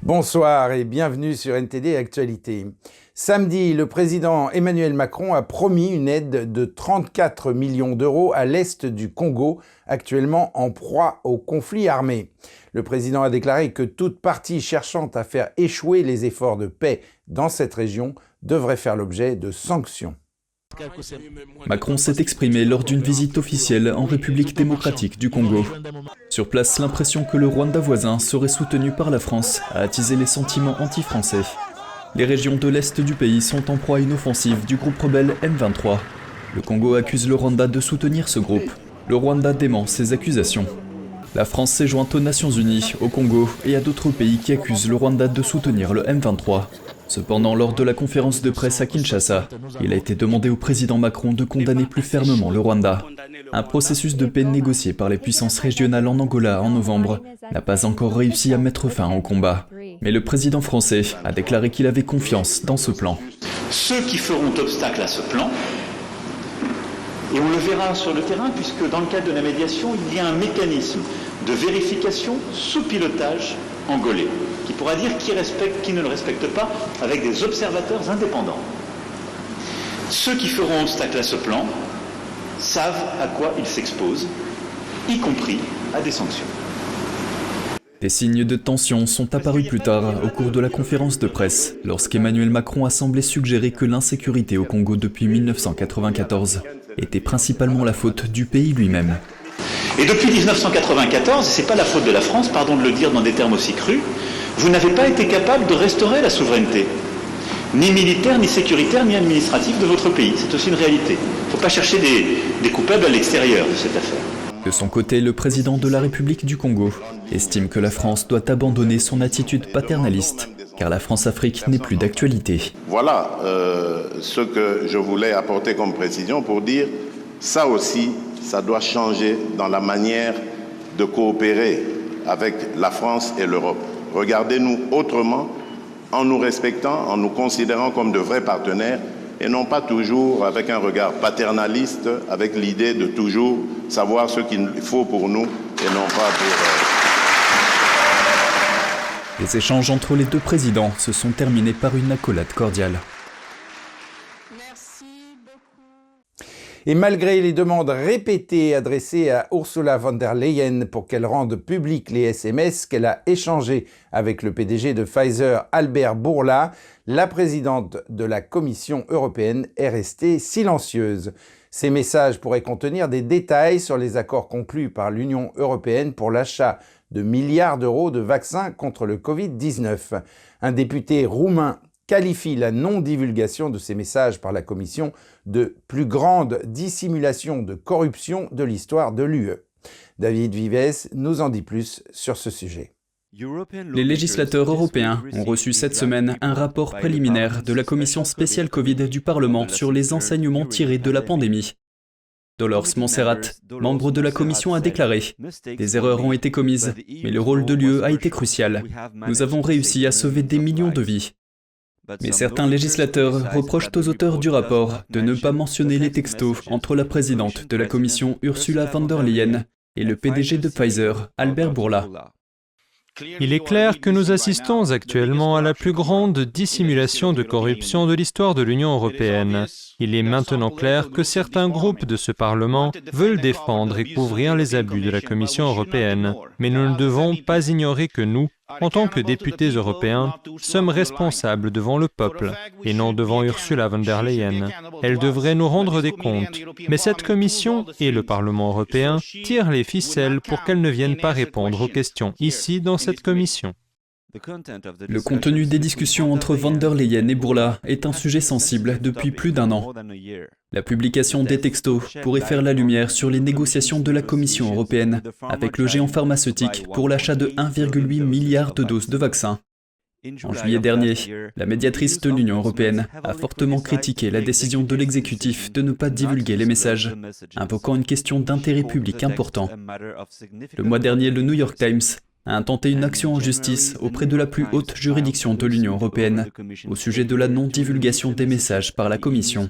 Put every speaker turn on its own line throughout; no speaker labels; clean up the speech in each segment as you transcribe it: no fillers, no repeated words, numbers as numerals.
Bonsoir et bienvenue sur NTD Actualité. Samedi, le président Emmanuel Macron a promis une aide de 34 millions d'euros à l'est du Congo, actuellement en proie au conflit armé. Le président a déclaré que toute partie cherchant à faire échouer les efforts de paix dans cette région devrait faire l'objet de sanctions.
Macron s'est exprimé lors d'une visite officielle en République démocratique du Congo. Sur place, l'impression que le Rwanda voisin serait soutenu par la France a attisé les sentiments anti-français. Les régions de l'est du pays sont en proie à une offensive du groupe rebelle M23. Le Congo accuse le Rwanda de soutenir ce groupe. Le Rwanda dément ces accusations. La France s'est jointe aux Nations Unies, au Congo et à d'autres pays qui accusent le Rwanda de soutenir le M23. Cependant, lors de la conférence de presse à Kinshasa, il a été demandé au président Macron de condamner plus fermement le Rwanda. Un processus de paix négocié par les puissances régionales en Angola en novembre n'a pas encore réussi à mettre fin au combat. Mais le président français a déclaré qu'il avait confiance dans ce plan.
Ceux qui feront obstacle à ce plan, et on le verra sur le terrain puisque dans le cadre de la médiation, il y a un mécanisme de vérification sous pilotage angolais, qui pourra dire qui respecte, qui ne le respecte pas, avec des observateurs indépendants. Ceux qui feront obstacle à ce plan savent à quoi ils s'exposent, y compris à des sanctions.
Des signes de tension sont apparus plus tard au cours de la conférence de presse, lorsqu'Emmanuel Macron a semblé suggérer que l'insécurité au Congo depuis 1994 était principalement la faute du pays lui-même.
Et depuis 1994, et ce n'est pas la faute de la France, pardon de le dire dans des termes aussi crus, vous n'avez pas été capable de restaurer la souveraineté, ni militaire, ni sécuritaire, ni administrative de votre pays. C'est aussi une réalité. Il ne faut pas chercher des coupables à l'extérieur de cette affaire.
De son côté, le président de la République du Congo estime que la France doit abandonner son attitude paternaliste, car la France-Afrique n'est plus d'actualité.
Voilà ce que je voulais apporter comme précision pour dire, ça aussi, ça doit changer dans la manière de coopérer avec la France et l'Europe. Regardez-nous autrement, en nous respectant, en nous considérant comme de vrais partenaires, et non pas toujours avec un regard paternaliste, avec l'idée de toujours savoir ce qu'il faut pour nous et non pas pour...
Les échanges entre les deux présidents se sont terminés par une accolade cordiale.
Et malgré les demandes répétées adressées à Ursula von der Leyen pour qu'elle rende publiques les SMS qu'elle a échangés avec le PDG de Pfizer, Albert Bourla, la présidente de la Commission européenne est restée silencieuse. Ces messages pourraient contenir des détails sur les accords conclus par l'Union européenne pour l'achat de milliards d'euros de vaccins contre le Covid-19. Un député roumain qualifie la non-divulgation de ces messages par la Commission de plus grande dissimulation de corruption de l'histoire de l'UE. David Vives nous en dit plus sur ce sujet.
Les législateurs européens ont reçu cette semaine un rapport préliminaire de la Commission spéciale Covid du Parlement sur les enseignements tirés de la pandémie. Dolores Montserrat, membre de la Commission, a déclaré « Des erreurs ont été commises, mais le rôle de l'UE a été crucial. Nous avons réussi à sauver des millions de vies. » Mais certains législateurs reprochent aux auteurs du rapport de ne pas mentionner les textos entre la présidente de la Commission Ursula von der Leyen et le PDG de Pfizer, Albert Bourla.
Il est clair que nous assistons actuellement à la plus grande dissimulation de corruption de l'histoire de l'Union européenne. Il est maintenant clair que certains groupes de ce Parlement veulent défendre et couvrir les abus de la Commission européenne. Mais nous ne devons pas ignorer que nous, en tant que députés européens, sommes responsables devant le peuple et non devant Ursula von der Leyen. Elle devrait nous rendre des comptes. Mais cette commission et le Parlement européen tirent les ficelles pour qu'elle ne vienne pas répondre aux questions ici dans cette commission.
Le contenu des discussions entre von der Leyen et Bourla est un sujet sensible depuis plus d'un an. La publication des textos pourrait faire la lumière sur les négociations de la Commission européenne avec le géant pharmaceutique pour l'achat de 1,8 milliard de doses de vaccins. En juillet dernier, la médiatrice de l'Union européenne a fortement critiqué la décision de l'exécutif de ne pas divulguer les messages, invoquant une question d'intérêt public important. Le mois dernier, le New York Times a intenté une action en justice auprès de la plus haute juridiction de l'Union européenne au sujet de la non-divulgation des messages par la Commission.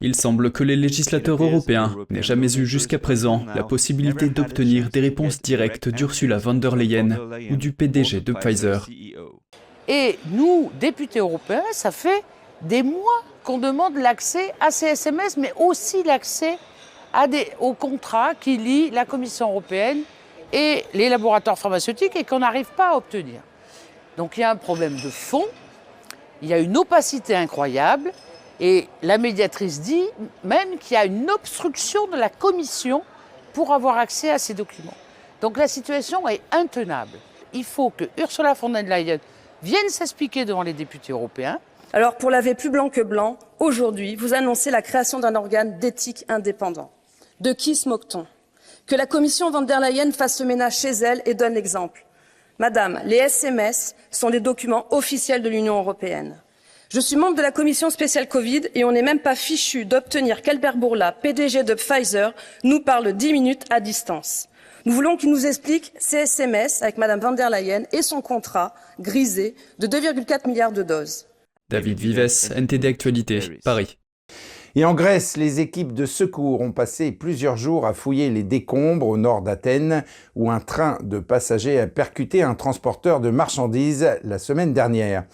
Il semble que les législateurs européens n'aient jamais eu jusqu'à présent la possibilité d'obtenir des réponses directes d'Ursula von der Leyen ou du PDG de Pfizer.
Et nous, députés européens, ça fait des mois qu'on demande l'accès à ces SMS, mais aussi l'accès aux contrats qui lient la Commission européenne et les laboratoires pharmaceutiques et qu'on n'arrive pas à obtenir. Donc il y a un problème de fond, il y a une opacité incroyable et la médiatrice dit même qu'il y a une obstruction de la Commission pour avoir accès à ces documents. Donc la situation est intenable. Il faut que Ursula von der Leyen vienne s'expliquer devant les députés européens.
Alors pour laver plus blanc que blanc, aujourd'hui, vous annoncez la création d'un organe d'éthique indépendant. De qui se moque-t-on? Que la Commission von der Leyen fasse le ménage chez elle et donne l'exemple. Madame, les SMS sont des documents officiels de l'Union européenne. Je suis membre de la commission spéciale Covid et on n'est même pas fichu d'obtenir qu'Albert Bourla, PDG de Pfizer, nous parle 10 minutes à distance. Nous voulons qu'il nous explique ces SMS avec Madame von der Leyen et son contrat grisé de 2,4 milliards de doses.
David Vives, NTD Actualité, Paris.
Et en Grèce, les équipes de secours ont passé plusieurs jours à fouiller les décombres au nord d'Athènes, où un train de passagers a percuté un transporteur de marchandises la semaine dernière.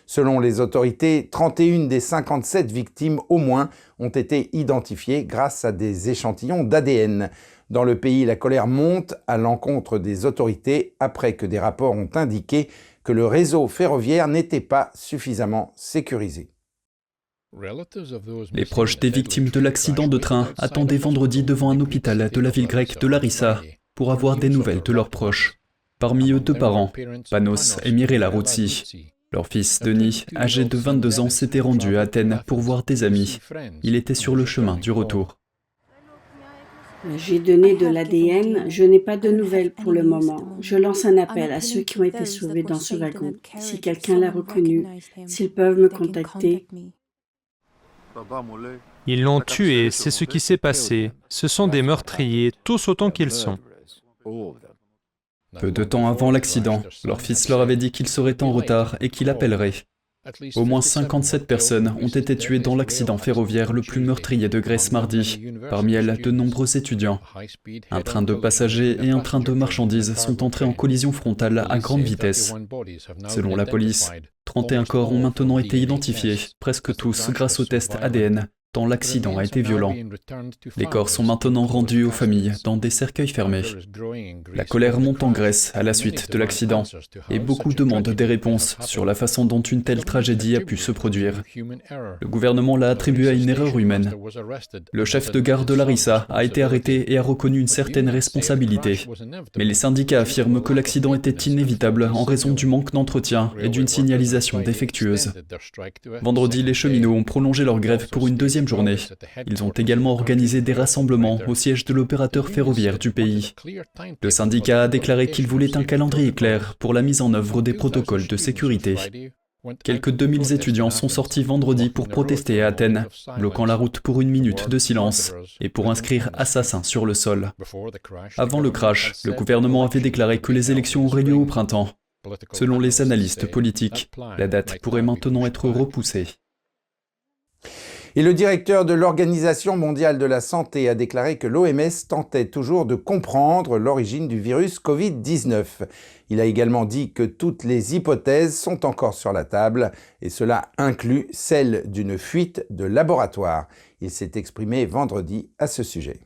Selon les autorités, 31 des 57 victimes au moins ont été identifiées grâce à des échantillons d'ADN. Dans le pays, la colère monte à l'encontre des autorités après que des rapports ont indiqué que le réseau ferroviaire n'était pas suffisamment sécurisé.
Les proches des victimes de l'accident de train attendaient vendredi devant un hôpital de la ville grecque de Larissa pour avoir des nouvelles de leurs proches. Parmi eux, 2 parents, Panos et Mirella Routsi. Leur fils, Denis, âgé de 22 ans, s'était rendu à Athènes pour voir des amis. Il était sur le chemin du retour.
J'ai donné de l'ADN, je n'ai pas de nouvelles pour le moment. Je lance un appel à ceux qui ont été sauvés dans ce wagon. Si quelqu'un l'a reconnu, s'ils peuvent me contacter.
Ils l'ont tué, c'est ce qui s'est passé. Ce sont des meurtriers, tous autant qu'ils sont.
Peu de temps avant l'accident, leur fils leur avait dit qu'il serait en retard et qu'il appellerait. Au moins 57 personnes ont été tuées dans l'accident ferroviaire le plus meurtrier de Grèce mardi, parmi elles de nombreux étudiants. Un train de passagers et un train de marchandises sont entrés en collision frontale à grande vitesse. Selon la police, 31 corps ont maintenant été identifiés, presque tous grâce au test ADN, tant l'accident a été violent. Les corps sont maintenant rendus aux familles dans des cercueils fermés. La colère monte en Grèce à la suite de l'accident et beaucoup demandent des réponses sur la façon dont une telle tragédie a pu se produire. Le gouvernement l'a attribué à une erreur humaine. Le chef de gare de Larissa a été arrêté et a reconnu une certaine responsabilité. Mais les syndicats affirment que l'accident était inévitable en raison du manque d'entretien et d'une signalisation défectueuse. Vendredi, les cheminots ont prolongé leur grève pour une deuxième journée. Ils ont également organisé des rassemblements au siège de l'opérateur ferroviaire du pays. Le syndicat a déclaré qu'il voulait un calendrier clair pour la mise en œuvre des protocoles de sécurité. Quelques 2000 étudiants sont sortis vendredi pour protester à Athènes, bloquant la route pour 1 minute de silence et pour inscrire « assassin » sur le sol. Avant le crash, le gouvernement avait déclaré que les élections auraient lieu au printemps. Selon les analystes politiques, la date pourrait maintenant être repoussée.
Et le directeur de l'Organisation mondiale de la santé a déclaré que l'OMS tentait toujours de comprendre l'origine du virus Covid-19. Il a également dit que toutes les hypothèses sont encore sur la table, et cela inclut celle d'une fuite de laboratoire. Il s'est exprimé vendredi à ce sujet.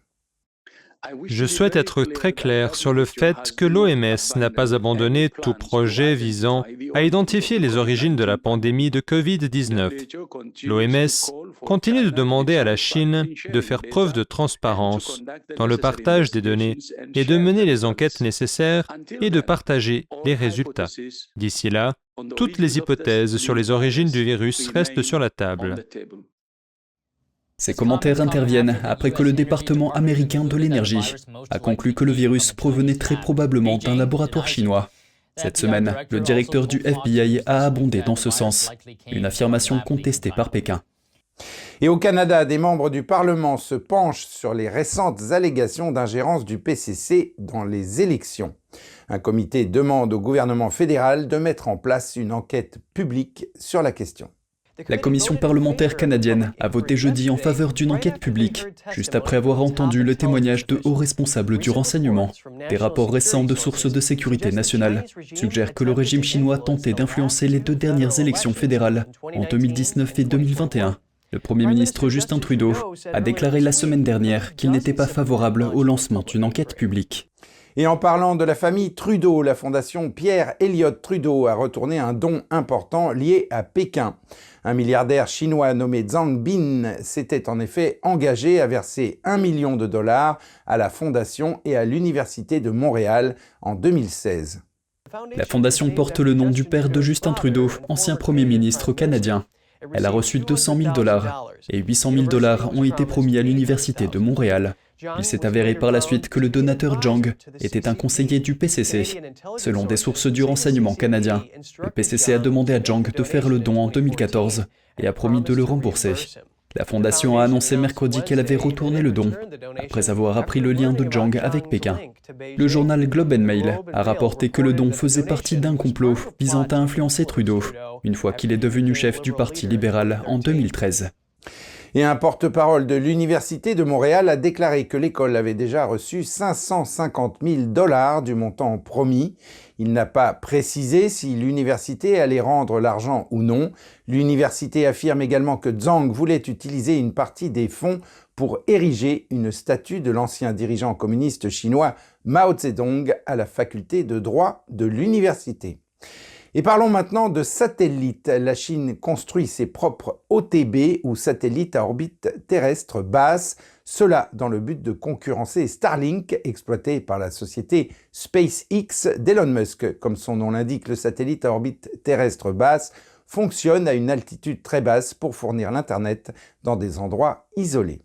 Je souhaite être très clair sur le fait que l'OMS n'a pas abandonné tout projet visant à identifier les origines de la pandémie de Covid-19. L'OMS continue de demander à la Chine de faire preuve de transparence dans le partage des données et de mener les enquêtes nécessaires et de partager les résultats. D'ici là, toutes les hypothèses sur les origines du virus restent sur la table.
Ces commentaires interviennent après que le département américain de l'énergie a conclu que le virus provenait très probablement d'un laboratoire chinois. Cette semaine, le directeur du FBI a abondé dans ce sens, une affirmation contestée par Pékin.
Et au Canada, des membres du Parlement se penchent sur les récentes allégations d'ingérence du PCC dans les élections. Un comité demande au gouvernement fédéral de mettre en place une enquête publique sur la question.
La commission parlementaire canadienne a voté jeudi en faveur d'une enquête publique, juste après avoir entendu le témoignage de hauts responsables du renseignement. Des rapports récents de sources de sécurité nationale suggèrent que le régime chinois tentait d'influencer les 2 dernières élections fédérales, en 2019 et 2021. Le Premier ministre Justin Trudeau a déclaré la semaine dernière qu'il n'était pas favorable au lancement d'une enquête publique.
Et en parlant de la famille Trudeau, la fondation Pierre Elliott Trudeau a retourné un don important lié à Pékin. Un milliardaire chinois nommé Zhang Bin s'était en effet engagé à verser $1 million à la fondation et à l'Université de Montréal en 2016.
La fondation porte le nom du père de Justin Trudeau, ancien Premier ministre canadien. Elle a reçu $200 000 et $800 000 ont été promis à l'Université de Montréal. Il s'est avéré par la suite que le donateur Zhang était un conseiller du PCC. Selon des sources du renseignement canadien, le PCC a demandé à Zhang de faire le don en 2014 et a promis de le rembourser. La fondation a annoncé mercredi qu'elle avait retourné le don, après avoir appris le lien de Zhang avec Pékin. Le journal Globe and Mail a rapporté que le don faisait partie d'un complot visant à influencer Trudeau, une fois qu'il est devenu chef du Parti libéral en 2013.
Et un porte-parole de l'Université de Montréal a déclaré que l'école avait déjà reçu 550 000 $ du montant promis. Il n'a pas précisé si l'université allait rendre l'argent ou non. L'université affirme également que Zhang voulait utiliser une partie des fonds pour ériger une statue de l'ancien dirigeant communiste chinois Mao Zedong à la faculté de droit de l'université. Et parlons maintenant de satellites. La Chine construit ses propres OTB, ou satellites à orbite terrestre basse, cela dans le but de concurrencer Starlink, exploité par la société SpaceX d'Elon Musk. Comme son nom l'indique, le satellite à orbite terrestre basse fonctionne à une altitude très basse pour fournir l'Internet dans des endroits isolés.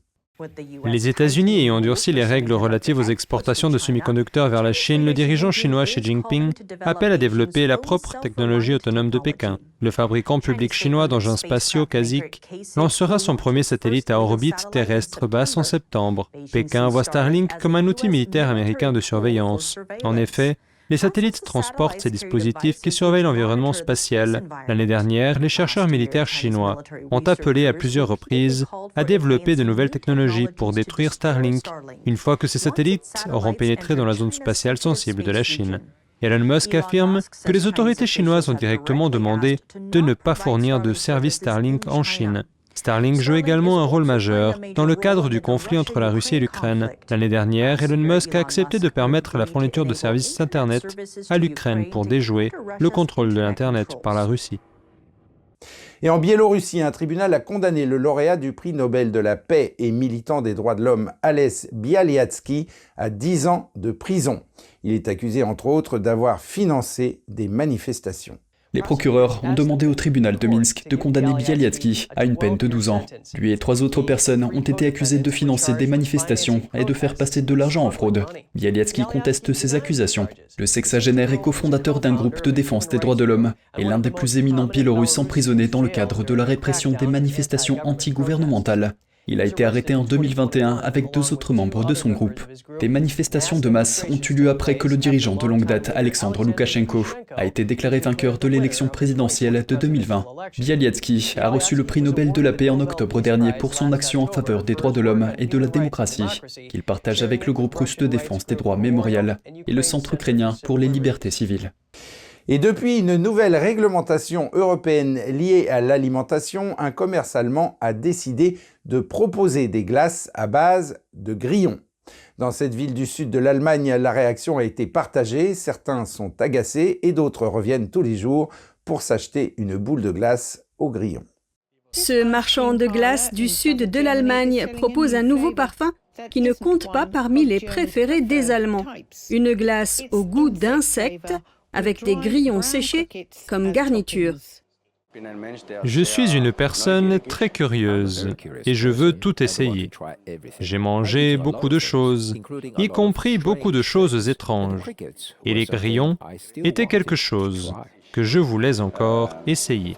Les États-Unis ayant durci les règles relatives aux exportations de semi-conducteurs vers la Chine, le dirigeant chinois Xi Jinping appelle à développer la propre technologie autonome de Pékin. Le fabricant public chinois d'engins spatiaux CASIC lancera son premier satellite à orbite terrestre basse en septembre. Pékin voit Starlink comme un outil militaire américain de surveillance. En effet, les satellites transportent ces dispositifs qui surveillent l'environnement spatial. L'année dernière, les chercheurs militaires chinois ont appelé à plusieurs reprises à développer de nouvelles technologies pour détruire Starlink, une fois que ces satellites auront pénétré dans la zone spatiale sensible de la Chine. Elon Musk affirme que les autorités chinoises ont directement demandé de ne pas fournir de service Starlink en Chine. Starlink joue également un rôle majeur dans le cadre du conflit entre la Russie et l'Ukraine. L'année dernière, Elon Musk a accepté de permettre la fourniture de services Internet à l'Ukraine pour déjouer le contrôle de l'Internet par la Russie.
Et en Biélorussie, un tribunal a condamné le lauréat du prix Nobel de la paix et militant des droits de l'homme Ales Bialiatski à 10 ans de prison. Il est accusé entre autres d'avoir financé des manifestations.
Les procureurs ont demandé au tribunal de Minsk de condamner Bialiatski à une peine de 12 ans. Lui et 3 autres personnes ont été accusées de financer des manifestations et de faire passer de l'argent en fraude. Bialiatski conteste ces accusations. Le sexagénaire est cofondateur d'un groupe de défense des droits de l'homme et l'un des plus éminents Biélorusses emprisonnés dans le cadre de la répression des manifestations anti-gouvernementales. Il a été arrêté en 2021 avec 2 autres membres de son groupe. Des manifestations de masse ont eu lieu après que le dirigeant de longue date, Alexandre Loukachenko, a été déclaré vainqueur de l'élection présidentielle de 2020. Bialiatski a reçu le prix Nobel de la paix en octobre dernier pour son action en faveur des droits de l'homme et de la démocratie, qu'il partage avec le groupe russe de défense des droits Mémorial et le Centre ukrainien pour les libertés civiles.
Et depuis une nouvelle réglementation européenne liée à l'alimentation, un commerce allemand a décidé de proposer des glaces à base de grillons. Dans cette ville du sud de l'Allemagne, la réaction a été partagée. Certains sont agacés et d'autres reviennent tous les jours pour s'acheter une boule de glace au grillon.
Ce marchand de glace du sud de l'Allemagne propose un nouveau parfum qui ne compte pas parmi les préférés des Allemands. Une glace au goût d'insectes, avec des grillons séchés comme garniture.
Je suis une personne très curieuse et je veux tout essayer. J'ai mangé beaucoup de choses, y compris beaucoup de choses étranges. Et les grillons étaient quelque chose que je voulais encore essayer.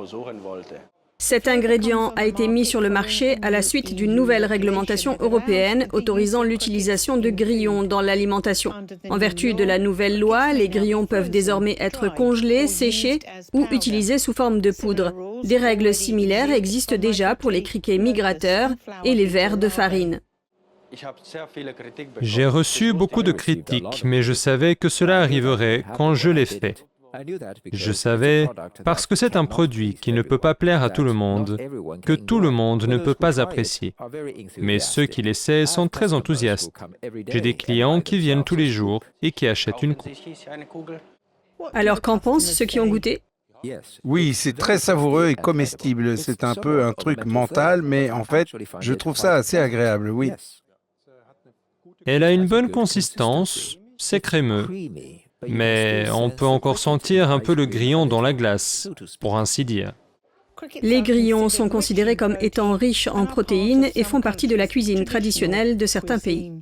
Cet ingrédient a été mis sur le marché à la suite d'une nouvelle réglementation européenne autorisant l'utilisation de grillons dans l'alimentation. En vertu de la nouvelle loi, les grillons peuvent désormais être congelés, séchés ou utilisés sous forme de poudre. Des règles similaires existent déjà pour les criquets migrateurs et les vers de farine.
J'ai reçu beaucoup de critiques, mais je savais que cela arriverait quand je l'ai fait. Je savais, parce que c'est un produit qui ne peut pas plaire à tout le monde, que tout le monde ne peut pas apprécier. Mais ceux qui l'essaient sont très enthousiastes. J'ai des clients qui viennent tous les jours et qui achètent une coupe.
Alors qu'en pensent ceux qui ont goûté?
Oui, c'est très savoureux et comestible. C'est un peu un truc mental, mais en fait, je trouve ça assez agréable, oui.
Elle a une bonne consistance, c'est crémeux. Mais on peut encore sentir un peu le grillon dans la glace, pour ainsi dire.
Les grillons sont considérés comme étant riches en protéines et font partie de la cuisine traditionnelle de certains pays.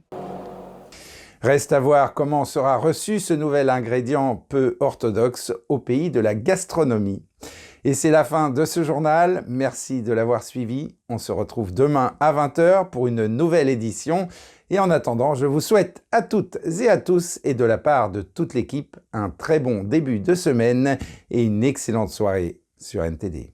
Reste à voir comment sera reçu ce nouvel ingrédient peu orthodoxe au pays de la gastronomie. Et c'est la fin de ce journal. Merci de l'avoir suivi. On se retrouve demain à 20h pour une nouvelle édition. Et en attendant, je vous souhaite à toutes et à tous, et de la part de toute l'équipe, un très bon début de semaine et une excellente soirée sur NTD.